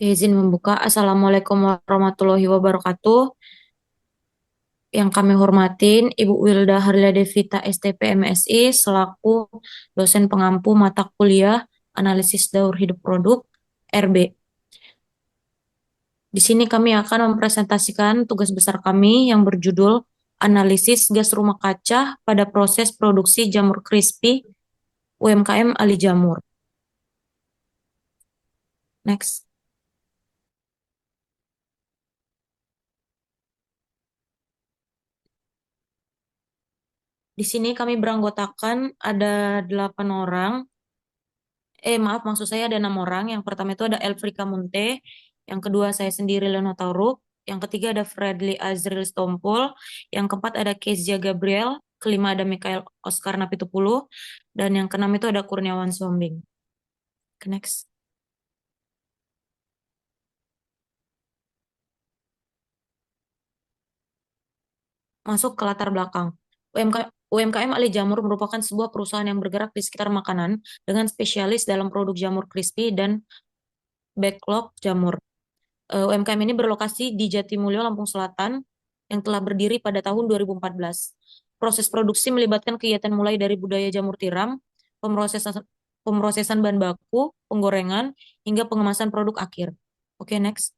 Izin membuka. Assalamualaikum warahmatullahi wabarakatuh. Yang kami hormatin Ibu Wilda Harlia Devita STP MSI selaku dosen pengampu mata kuliah Analisis Daur Hidup Produk RB. Di sini kami akan mempresentasikan tugas besar kami yang berjudul Analisis Gas Rumah Kaca pada Proses Produksi Jamur Crispy UMKM Ali Jamur. Next. Di sini kami beranggotakan ada 8 orang. Maaf, maksud saya ada 6 orang. Yang pertama itu ada Elfrika Munte, yang kedua saya sendiri Leno Tauruk, yang ketiga ada Fredly Azril Stompul, yang keempat ada Kezia Gabriel, kelima ada Mikael Oscar Napitupulu, dan yang keenam itu ada Kurniawan Sombing. Next. Masuk ke latar belakang. UMKM Ali Jamur merupakan sebuah perusahaan yang bergerak di sekitar makanan dengan spesialis dalam produk jamur crispy dan backlog jamur. UMKM ini berlokasi di Jatimulyo, Lampung Selatan, yang telah berdiri pada tahun 2014. Proses produksi melibatkan kegiatan mulai dari budaya jamur tiram, pemrosesan, pemrosesan bahan baku, penggorengan, hingga pengemasan produk akhir. Oke, next.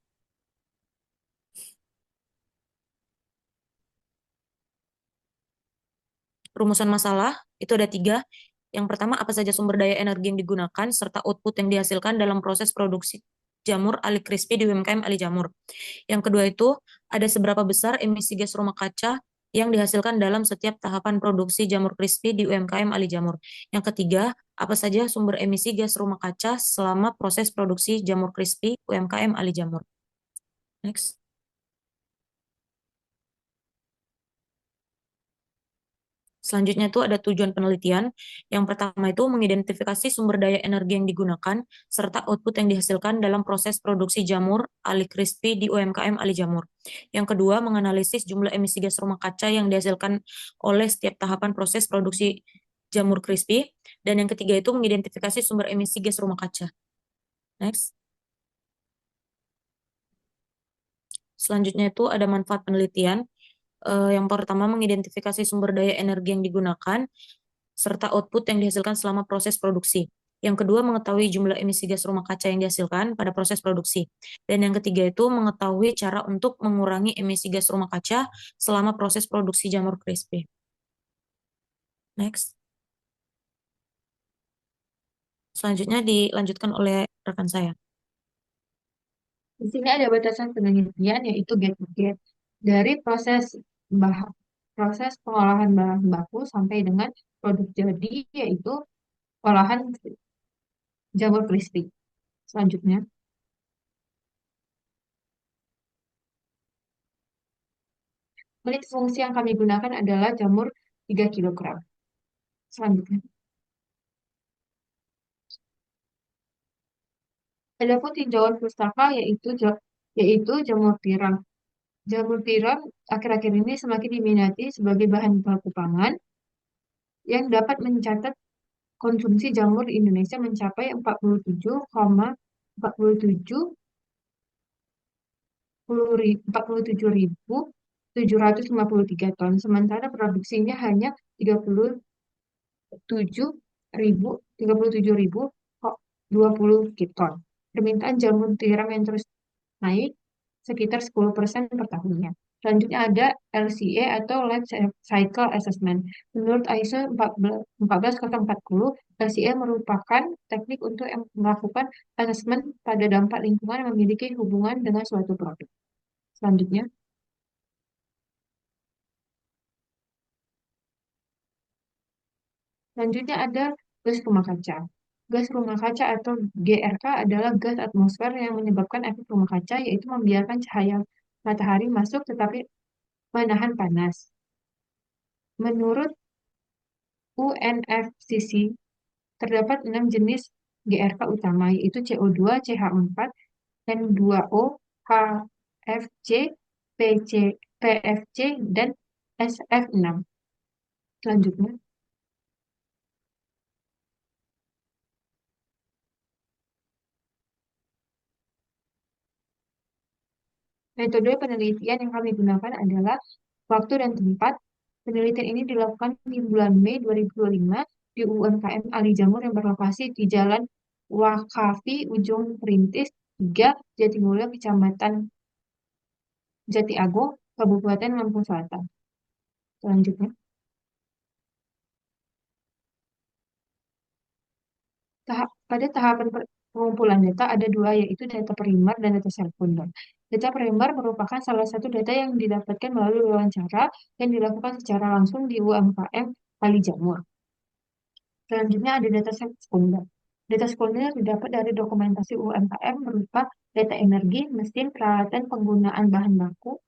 Rumusan masalah itu ada 3. Yang pertama, apa saja sumber daya energi yang digunakan, serta output yang dihasilkan dalam proses produksi jamur Ali Crispy di UMKM Ali Jamur. Yang kedua itu, ada seberapa besar emisi gas rumah kaca yang dihasilkan dalam setiap tahapan produksi jamur crispy di UMKM Ali Jamur. Yang ketiga, apa saja sumber emisi gas rumah kaca selama proses produksi jamur crispy UMKM Ali Jamur. Next. Selanjutnya itu ada tujuan penelitian. Yang pertama itu mengidentifikasi sumber daya energi yang digunakan serta output yang dihasilkan dalam proses produksi jamur Ali Crispy di UMKM Ali Jamur. Yang kedua, menganalisis jumlah emisi gas rumah kaca yang dihasilkan oleh setiap tahapan proses produksi jamur crispy. Dan yang ketiga itu mengidentifikasi sumber emisi gas rumah kaca. Next. Selanjutnya itu ada manfaat penelitian. Yang pertama, mengidentifikasi sumber daya energi yang digunakan serta output yang dihasilkan selama proses produksi. Yang kedua, mengetahui jumlah emisi gas rumah kaca yang dihasilkan pada proses produksi. Dan yang ketiga itu mengetahui cara untuk mengurangi emisi gas rumah kaca selama proses produksi jamur crispy. Next. Selanjutnya dilanjutkan oleh rekan saya. Di sini ada batasan penelitian yaitu get to get dari bah proses pengolahan bahan baku sampai dengan produk jadi yaitu olahan jamur crispy. Selanjutnya, unit fungsi yang kami gunakan adalah jamur 3 kilogram. Selanjutnya, ada pun tinjauan pustaka yaitu jamur tiram. Jamur tiram akhir-akhir ini semakin diminati sebagai bahan baku pangan yang dapat mencatat konsumsi jamur di Indonesia mencapai 47,753 ton, sementara produksinya hanya 37.020 ton. Permintaan jamur tiram yang terus naik sekitar 10% per tahunnya. Selanjutnya ada LCA atau Life Cycle Assessment. Menurut ISO 14040, LCA merupakan teknik untuk melakukan asesmen pada dampak lingkungan yang memiliki hubungan dengan suatu produk. Selanjutnya, selanjutnya ada gas rumah kaca. Gas rumah kaca atau GRK adalah gas atmosfer yang menyebabkan efek rumah kaca, yaitu membiarkan cahaya matahari masuk tetapi menahan panas. Menurut UNFCCC, terdapat 6 jenis GRK utama, yaitu CO2, CH4, N2O, HFC, PC, PFC, dan SF6. Selanjutnya, Metode penelitian yang kami gunakan adalah waktu dan tempat. Penelitian ini dilakukan di bulan Mei 2025 di UMKM Ali Jamur yang berlokasi di Jalan Wakafi Ujung Perintis 3 Jatimulyo, Kecamatan Jati Agung, Kabupaten Lampung Selatan. Selanjutnya, pada tahapan pengumpulan data ada dua, yaitu data primer dan data sekunder. Data primer merupakan salah satu data yang didapatkan melalui wawancara yang dilakukan secara langsung di UMKM Ali Jamur. Selanjutnya ada data sekunder. Data sekunder didapat dari dokumentasi UMKM berupa data energi, mesin, peralatan, penggunaan bahan baku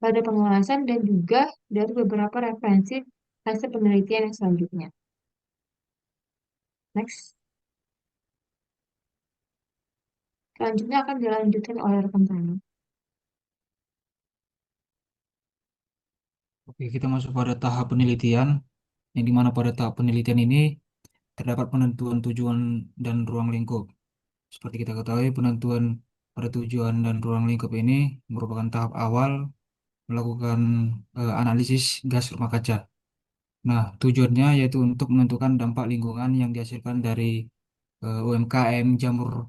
pada pengawasan, dan juga dari beberapa referensi hasil penelitian yang selanjutnya. Next. Selanjutnya akan dilanjutkan oleh rekan saya. Oke, kita masuk pada tahap penelitian, yang dimana pada tahap penelitian ini terdapat penentuan tujuan dan ruang lingkup. Seperti kita ketahui, penentuan pada tujuan dan ruang lingkup ini merupakan tahap awal melakukan analisis gas rumah kaca. Nah, tujuannya yaitu untuk menentukan dampak lingkungan yang dihasilkan dari UMKM Jamur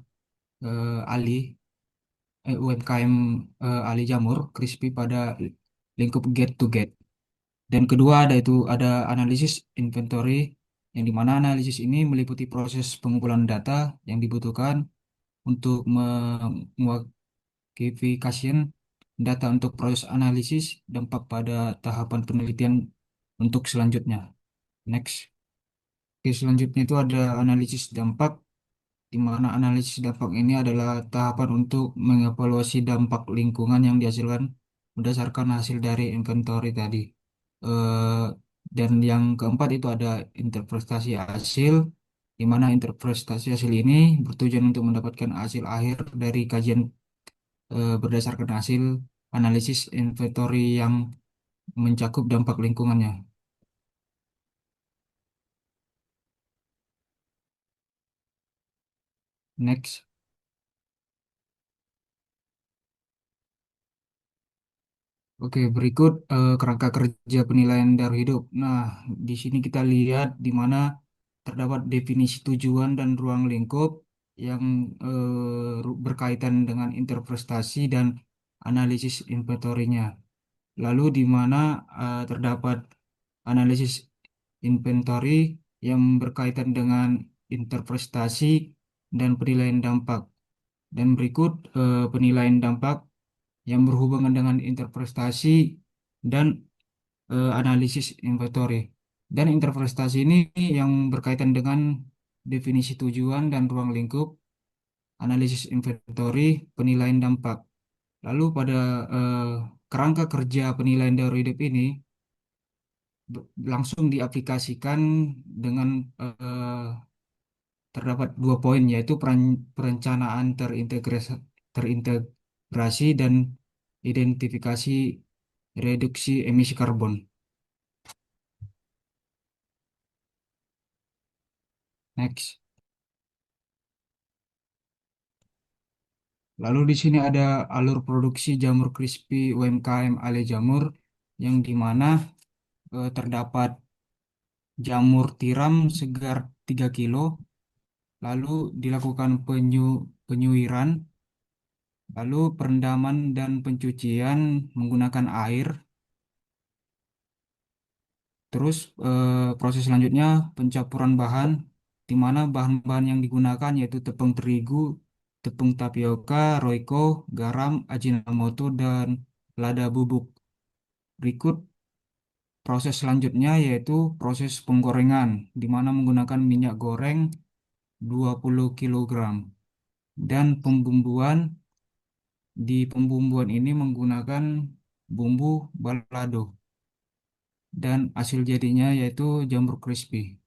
Ali, UMKM Ali Jamur Crispy pada lingkup gate to gate. Dan kedua ada analisis inventory, yang dimana analisis ini meliputi proses pengumpulan data yang dibutuhkan untuk menguantifikasi data untuk proses analisis dampak pada tahapan penelitian untuk selanjutnya. Next. Oke, selanjutnya itu ada analisis dampak, di mana analisis dampak ini adalah tahapan untuk mengevaluasi dampak lingkungan yang dihasilkan berdasarkan hasil dari inventory tadi. Eh, dan yang keempat itu ada interpretasi hasil, di mana interpretasi hasil ini bertujuan untuk mendapatkan hasil akhir dari kajian berdasarkan hasil analisis inventory yang mencakup dampak lingkungannya. Next. Oke, berikut kerangka kerja penilaian dari hidup. Nah, di sini kita lihat di mana terdapat definisi tujuan dan ruang lingkup yang berkaitan dengan interpretasi dan analisis inventorinya. Lalu di mana terdapat analisis inventory yang berkaitan dengan interpretasi dan penilaian dampak. Dan berikut penilaian dampak yang berhubungan dengan interpretasi dan analisis inventory. Dan interpretasi ini yang berkaitan dengan definisi tujuan dan ruang lingkup, analisis inventory, penilaian dampak. Lalu pada eh, kerangka kerja penilaian daur hidup ini langsung diaplikasikan dengan terdapat dua poin, yaitu perencanaan terintegrasi dan identifikasi reduksi emisi karbon. Next. Lalu di sini ada alur produksi jamur crispy UMKM Ale Jamur, yang di mana terdapat jamur tiram segar 3 kilo, lalu dilakukan penyuiran, lalu perendaman dan pencucian menggunakan air. Terus proses selanjutnya pencampuran bahan, di mana bahan-bahan yang digunakan yaitu tepung terigu, tepung tapioka, roiko, garam, ajinomoto, dan lada bubuk. Berikut proses selanjutnya yaitu proses penggorengan, di mana menggunakan minyak goreng 20 kilogram. Dan pembumbuan, di pembumbuan ini menggunakan bumbu balado. Dan hasil jadinya yaitu jamur crispy.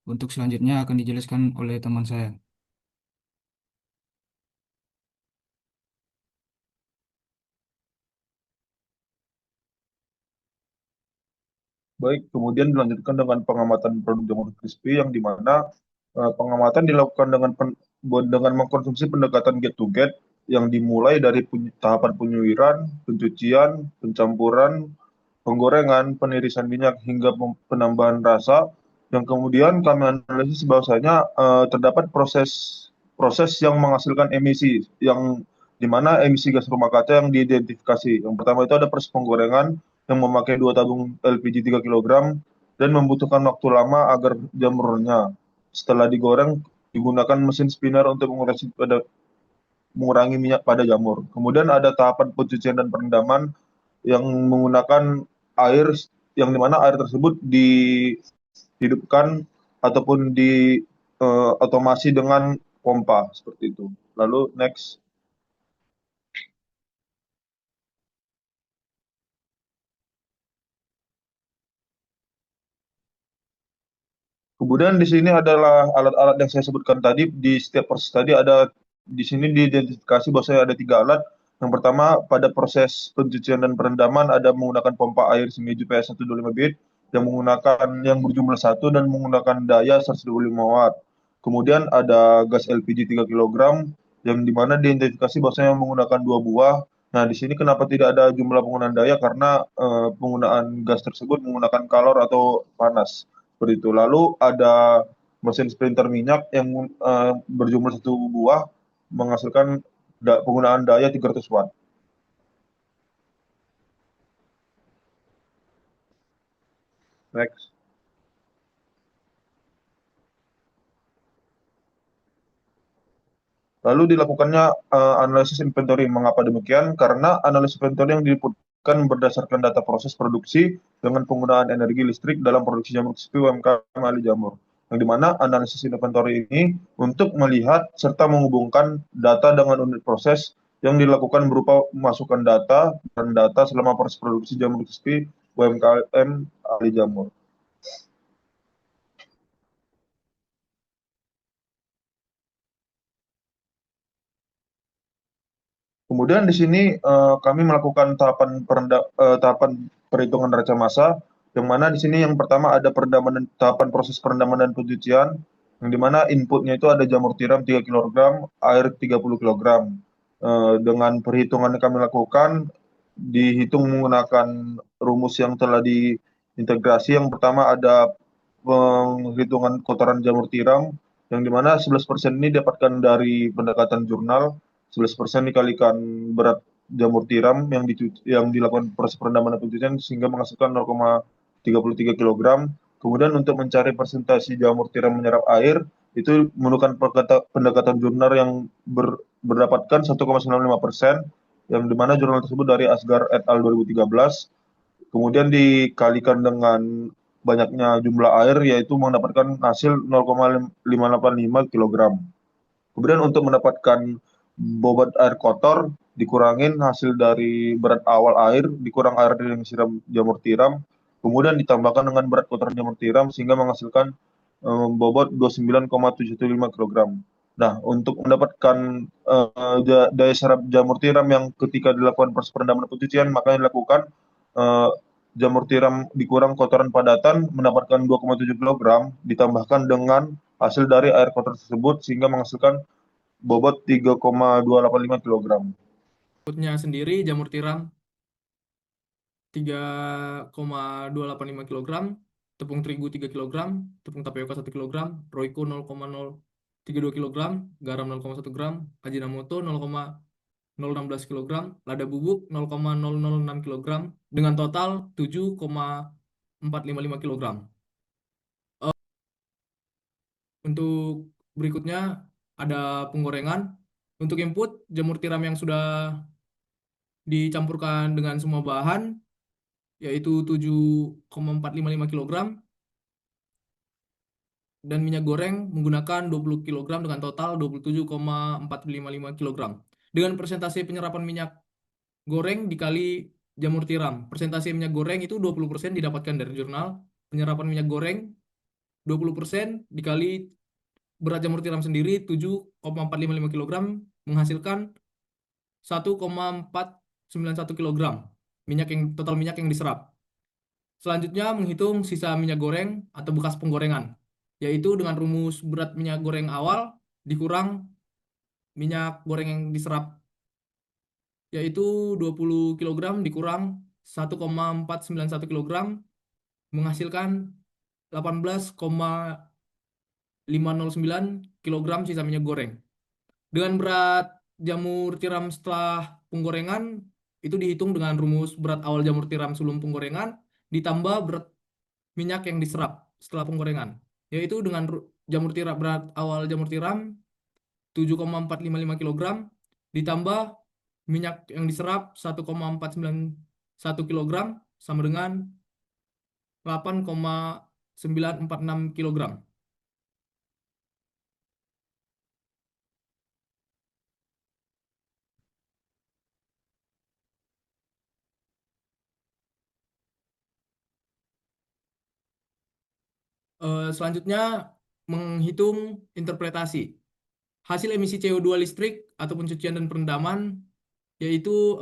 Untuk selanjutnya akan dijelaskan oleh teman saya. Baik, kemudian dilanjutkan dengan pengamatan produk jamur crispy yang di mana Pengamatan dilakukan dengan mengkonsumsi pendekatan get to get yang dimulai dari tahapan penyuiran, pencucian, pencampuran, penggorengan, penirisan minyak hingga penambahan rasa, yang kemudian kami analisis bahwasanya terdapat proses proses yang menghasilkan emisi yang di mana emisi gas rumah kaca yang diidentifikasi. Yang pertama itu ada proses penggorengan yang memakai 2 tabung LPG 3 kilogram dan membutuhkan waktu lama agar jamurnya setelah digoreng digunakan mesin spinner untuk mengurangi minyak pada jamur. Kemudian ada tahapan pencucian dan perendaman yang menggunakan air, yang dimana air tersebut dihidupkan ataupun di otomasi dengan pompa seperti itu. Lalu next. Kemudian di sini adalah alat-alat yang saya sebutkan tadi. Di setiap proses tadi ada, di sini diidentifikasi bahwa saya ada 3 alat. Yang pertama pada proses pencucian dan perendaman ada menggunakan pompa air Shimizu PS125 bit yang berjumlah satu dan menggunakan daya 125 watt. Kemudian ada gas LPG 3 kilogram yang dimana diidentifikasi bahwasanya menggunakan 2 buah. Nah, di sini kenapa tidak ada jumlah penggunaan daya karena penggunaan gas tersebut menggunakan kalor atau panas. Seperti itu. Lalu ada mesin sprinter minyak yang berjumlah 1 buah menghasilkan penggunaan daya 300 watt. Next. Lalu dilakukannya analisis inventory. Mengapa demikian? Karena analisis inventory yang diinputkan berdasarkan data proses produksi dengan penggunaan energi listrik dalam produksi jamur crispy UMKM Ali Jamur. Yang dimana analisis inventory ini untuk melihat serta menghubungkan data dengan unit proses yang dilakukan berupa memasukkan data dan data selama proses produksi jamur crispy UMKM Ali Jamur. Kemudian di sini kami melakukan tahapan perhitungan neraca massa, yang mana di sini yang pertama ada tahapan proses perendaman dan pencucian, yang dimana inputnya itu ada jamur tiram 3 kilogram, air 30 kilogram. Dengan perhitungan yang kami lakukan, dihitung menggunakan rumus yang telah diintegrasi. Yang pertama ada penghitungan kotoran jamur tiram, yang dimana 11% ini didapatkan dari pendekatan jurnal, 11% dikalikan berat jamur tiram yang dilakukan proses perendaman dan pencucian sehingga menghasilkan 0,33 kilogram. Kemudian untuk mencari persentase jamur tiram menyerap air, itu menggunakan pendekatan jurnal yang berdapatkan 1,95%, yang dimana jurnal tersebut dari Asgar et al. 2013. Kemudian dikalikan dengan banyaknya jumlah air, yaitu mendapatkan hasil 0,585 kilogram. Kemudian untuk mendapatkan bobot air kotor, dikurangin hasil dari berat awal air, dikurang air yang disiram jamur tiram, kemudian ditambahkan dengan berat kotoran jamur tiram sehingga menghasilkan bobot 29,715 kilogram. Nah, untuk mendapatkan daya serap jamur tiram yang ketika dilakukan proses perendaman dan pencucian, maka yang dilakukan eh, jamur tiram dikurang kotoran padatan mendapatkan 2,7 kilogram, ditambahkan dengan hasil dari air kotor tersebut sehingga menghasilkan bobot 3,285 kilogram. Inputnya sendiri jamur tiram 3,285 kilogram, tepung terigu 3 kilogram, tepung tapioka 1 kilogram, Royco 0,032 kilogram, garam 0,1 gram, Ajinomoto 0,016 kilogram, lada bubuk 0,006 kilogram, dengan total 7,455 kilogram. Untuk berikutnya ada penggorengan. Untuk input jamur tiram yang sudah dicampurkan dengan semua bahan yaitu 7,455 kilogram dan minyak goreng menggunakan 20 kilogram dengan total 27,455 kilogram. Dengan persentase penyerapan minyak goreng dikali jamur tiram. Persentase minyak goreng itu 20% didapatkan dari jurnal. Penyerapan minyak goreng 20% dikali berat jamur tiram sendiri 7,455 kilogram menghasilkan 1,491 kilogram total minyak yang diserap. Selanjutnya menghitung sisa minyak goreng atau bekas penggorengan. yaitu dengan rumus berat minyak goreng awal dikurang minyak goreng yang diserap, yaitu 20 kg dikurang 1,491 kg menghasilkan 18,509 kg sisa minyak goreng. Dengan berat jamur tiram setelah penggorengan itu dihitung dengan rumus berat awal jamur tiram sebelum penggorengan ditambah berat minyak yang diserap setelah penggorengan, yaitu dengan berat awal jamur tiram 7,455 kg ditambah minyak yang diserap 1,491 kg sama dengan 8,946 kg. Selanjutnya menghitung interpretasi. Hasil emisi CO2 listrik atau pencucian dan perendaman yaitu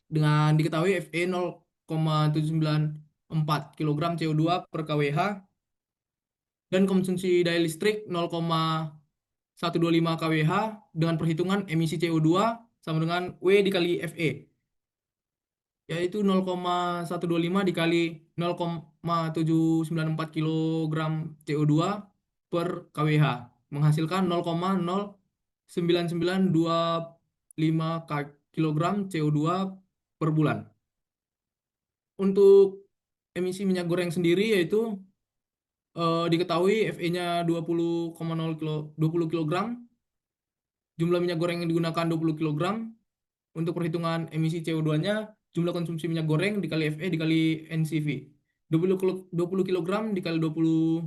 dengan diketahui Fe 0,794 kg CO2 per kWh dan konsumsi daya listrik 0,125 kWh dengan perhitungan emisi CO2 sama dengan W dikali Fe, yaitu 0,125 dikali 0,794 kg CO2 per kWh menghasilkan 0,09925 kg CO2 per bulan. Untuk emisi minyak goreng sendiri yaitu diketahui Fe-nya 20 kg, jumlah minyak goreng yang digunakan 20 kg. Untuk perhitungan emisi CO2-nya, jumlah konsumsi minyak goreng dikali Fe dikali NCV. 20 kg dikali 20,0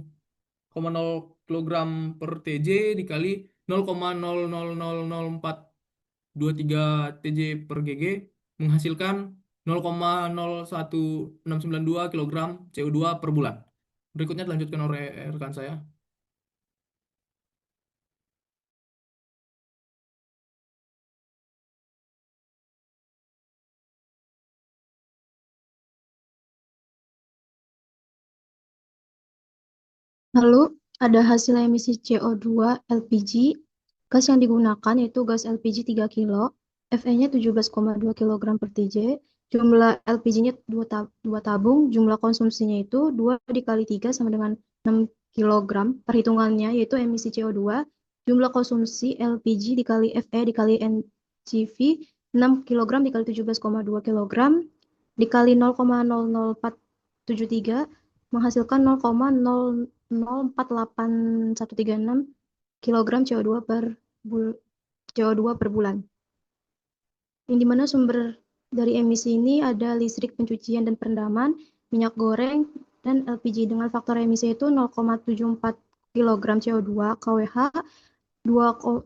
kg per TJ dikali 0,000043 TJ per GG menghasilkan 0,01692 kg CO2 per bulan. Berikutnya dilanjutkan oleh rekan saya. Lalu ada hasil emisi CO2 LPG. Gas yang digunakan yaitu gas LPG 3 kilo, Fe-nya 17,2 kg per TJ. Jumlah LPG-nya 2 tabung, jumlah konsumsinya itu 2 dikali 3 sama dengan 6 kg. Perhitungannya yaitu emisi CO2, jumlah konsumsi LPG dikali Fe dikali NCV 6 kg dikali 17,2 kg dikali 0,00473 menghasilkan 0,004836 kg CO2 per bulan. Yang dimana sumber dari emisi ini ada listrik, pencucian dan perendaman, minyak goreng, dan LPG dengan faktor emisi itu 0,74 kg CO2 kWh, 20,0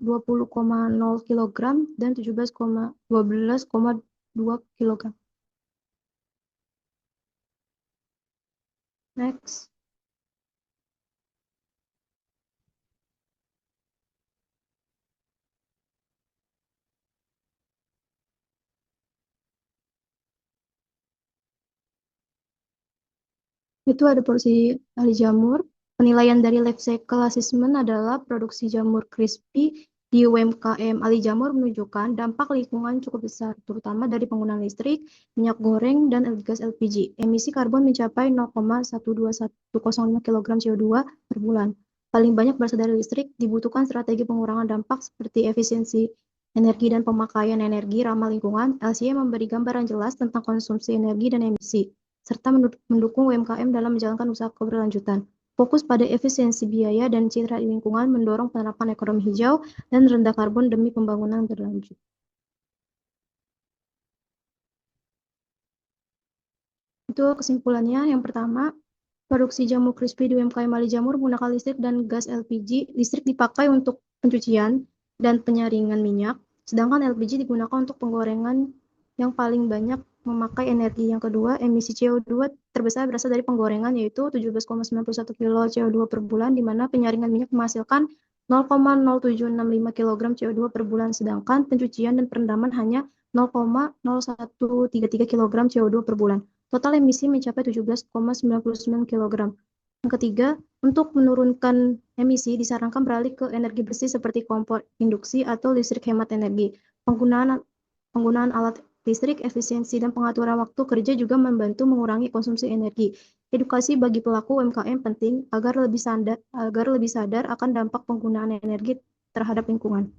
kg, dan 12,2 kg. Next. Itu ada porsi ahli jamur. Penilaian dari life cycle assessment adalah produksi jamur crispy di UMKM ahli jamur menunjukkan dampak lingkungan cukup besar, terutama dari penggunaan listrik, minyak goreng, dan gas LPG. Emisi karbon mencapai 0,12105 kg CO2 per bulan. Paling banyak berasal dari listrik, dibutuhkan strategi pengurangan dampak seperti efisiensi energi dan pemakaian energi ramah lingkungan. LCA memberi gambaran jelas tentang konsumsi energi dan emisi, serta mendukung UMKM dalam menjalankan usaha keberlanjutan. Fokus pada efisiensi biaya dan citra lingkungan mendorong penerapan ekonomi hijau dan rendah karbon demi pembangunan berlanjut. Itu kesimpulannya. Yang pertama, produksi jamur crispy di UMKM ahli jamur menggunakan listrik dan gas LPG. Listrik dipakai untuk pencucian dan penyaringan minyak, sedangkan LPG digunakan untuk penggorengan yang paling banyak memakai energi. Yang kedua, emisi CO2 terbesar berasal dari penggorengan yaitu 17,91 kilo CO2 per bulan, di mana penyaringan minyak menghasilkan 0,0765 kg CO2 per bulan, sedangkan pencucian dan perendaman hanya 0,0133 kg CO2 per bulan. Total emisi mencapai 17,99 kg. Yang ketiga, untuk menurunkan emisi disarankan beralih ke energi bersih seperti kompor induksi atau listrik hemat energi. Penggunaan alat listrik, efisiensi, dan pengaturan waktu kerja juga membantu mengurangi konsumsi energi. Edukasi bagi pelaku UMKM penting agar lebih sadar akan dampak penggunaan energi terhadap lingkungan.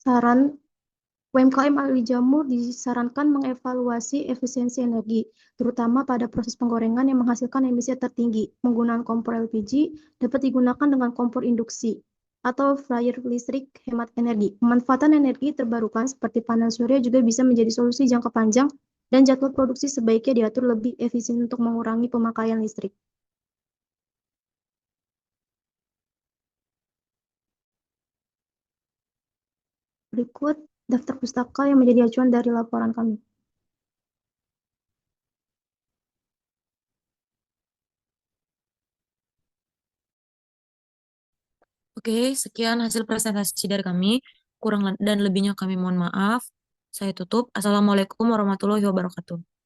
Saran UMKM ahli jamur disarankan mengevaluasi efisiensi energi, terutama pada proses penggorengan yang menghasilkan emisi tertinggi. Penggunaan kompor LPG dapat digunakan dengan kompor induksi atau fryer listrik hemat energi. Pemanfaatan energi terbarukan seperti panel surya juga bisa menjadi solusi jangka panjang dan jadwal produksi sebaiknya diatur lebih efisien untuk mengurangi pemakaian listrik. Berikut daftar pustaka yang menjadi acuan dari laporan kami. Oke, sekian hasil presentasi dari kami. Kurang dan lebihnya kami mohon maaf. Saya tutup. Assalamualaikum warahmatullahi wabarakatuh.